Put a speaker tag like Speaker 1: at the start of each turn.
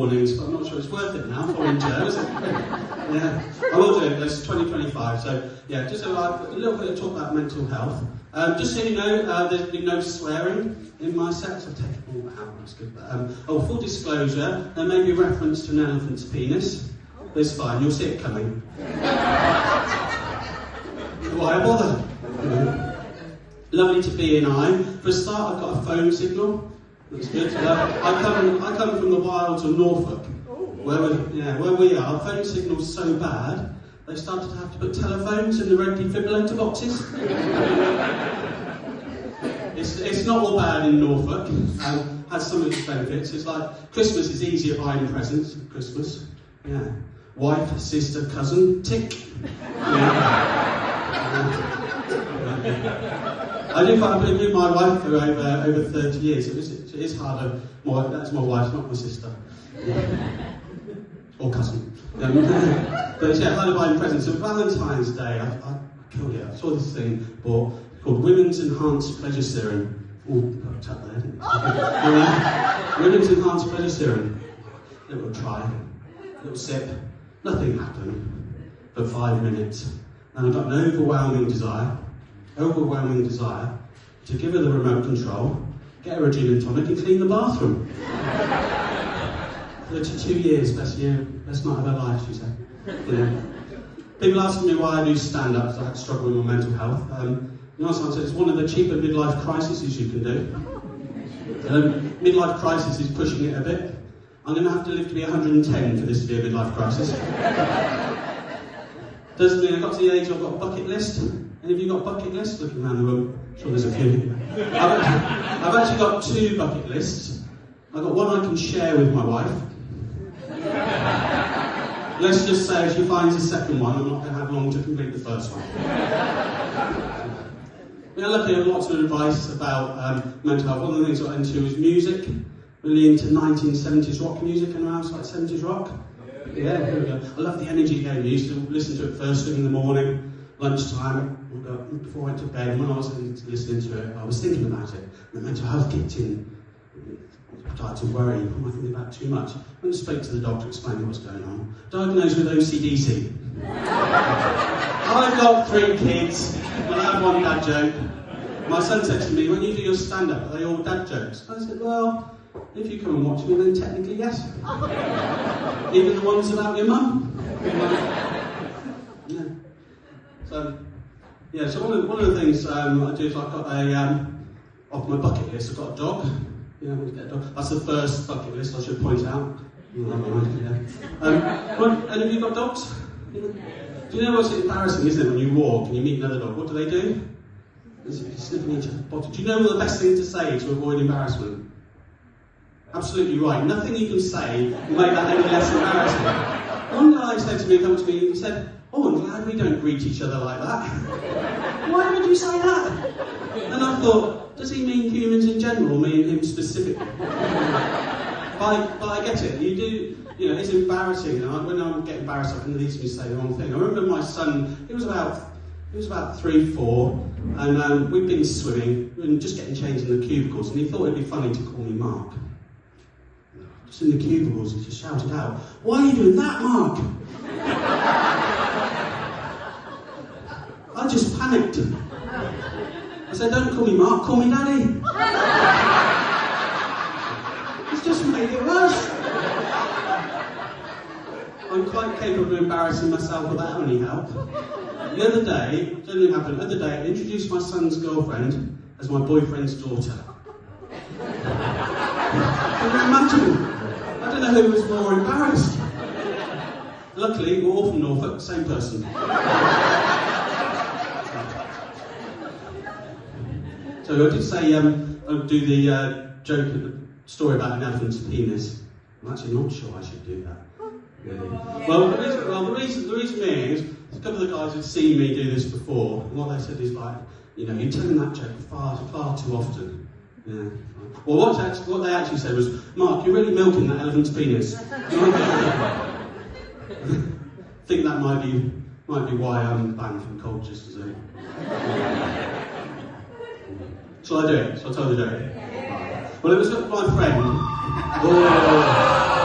Speaker 1: warnings, but I'm not sure it's worth it now, following Joe, is it? Yeah, I will do it, it's 2025, so yeah, just a little bit of talk about mental health. Just so you know, there's been no swearing in my sex. I've taken all that out, that's good. But, full disclosure, there may be a reference to an elephant's penis. But it's fine, you'll see it coming. Why bother? Lovely to be in Eye. For a start, I've got a phone signal. That's good. I come from the wilds of Norfolk, where we are. Phone signal's so bad, they started to have to put telephones in the red defibrillator boxes. It's not all bad in Norfolk. Has some of its benefits. It's like Christmas is easier buying presents at Christmas. Yeah. Wife, sister, cousin, tick. I've been with my wife for over 30 years. It is harder. That's my wife, not my sister. Or cousin. But yeah, harder buying presents. So Valentine's Day, I killed it. I saw this thing called Women's Enhanced Pleasure Serum. Ooh, got a tap there, didn't it? Women's Enhanced Pleasure Serum. Little try, little sip. Nothing happened for 5 minutes. And I got an overwhelming desire to give her the remote control, get her a gin and tonic and clean the bathroom. 32 years, best night of her life, she said. Yeah. People asking me why I do stand-up, because I struggle with my mental health. The honest answer is one of the cheaper midlife crises you can do. Midlife crisis is pushing it a bit. I'm going to have to live to be 110 for this to be a midlife crisis. Doesn't mean I got to the age I've got a bucket list. Any of you got a bucket lists? Looking around the room, I'm sure there's a few. I've actually got 2 bucket lists. I've got one I can share with my wife. Let's just say if she finds a second one, I'm not going to have long to complete the first one. Yeah, luckily I have lots of advice about mental health. One of the things I got into is music. Really into 1970s rock music and around like 70s rock. Yeah, there we go. I love the energy game. I used to listen to it first thing in the morning, lunchtime, before I went to bed. And when I was listening to it, I was thinking about it. And the mental health kicked in. I started to worry. Am I thinking about too much? I went to speak to the doctor, explained what's going on. Diagnosed with OCDC. I've got 3 kids, and I have one dad joke. My son said to me, when you do your stand-up, are they all dad jokes? I said, well, if you come and watch me, then technically yes. Even the ones about your mum. Yeah. So one of the things I do is I've got off my bucket list, I've got a dog. Yeah, I'm going to get a dog. That's the first bucket list, I should point out. And have you got dogs? Do you know what's embarrassing, isn't it, when you walk and you meet another dog? What do? It's sniffing each other's body. Do you know what the best thing to say to avoid embarrassment? Absolutely right. Nothing you can say will make that any less embarrassing. One guy said to me, he said, oh, I'm glad we don't greet each other like that. Why would you say that? And I thought, does he mean humans in general, or mean him specifically? But I get it. You do, it's embarrassing. And when I get embarrassed, I can easily say the wrong thing. I remember my son, he was about 3, 4, and we'd been swimming and just getting changed in the cubicles, and he thought it'd be funny to call me Mark. Just in the cubicles, he just shouted out, why are you doing that, Mark? I just panicked. I said, don't call me Mark, call me Daddy. It's just made it worse. I'm quite capable of embarrassing myself without any help. The other day, I introduced my son's girlfriend as my boyfriend's daughter. Can you imagine? I don't know who was more embarrassed. Luckily, we're all from Norfolk, same person. So I did say I'd do the story about an elephant's penis. I'm actually not sure I should do that. Really. Well, the reason being is a couple of the guys had seen me do this before, and what they said is like, you're telling that joke far too often. Yeah. Well, what they actually said was, Mark, you're really milking that elephant's penis. I think that might be why I'm banned from Colchester Zoo. Shall I do it? Shall I tell the joke? Well, it was my friend. Oh.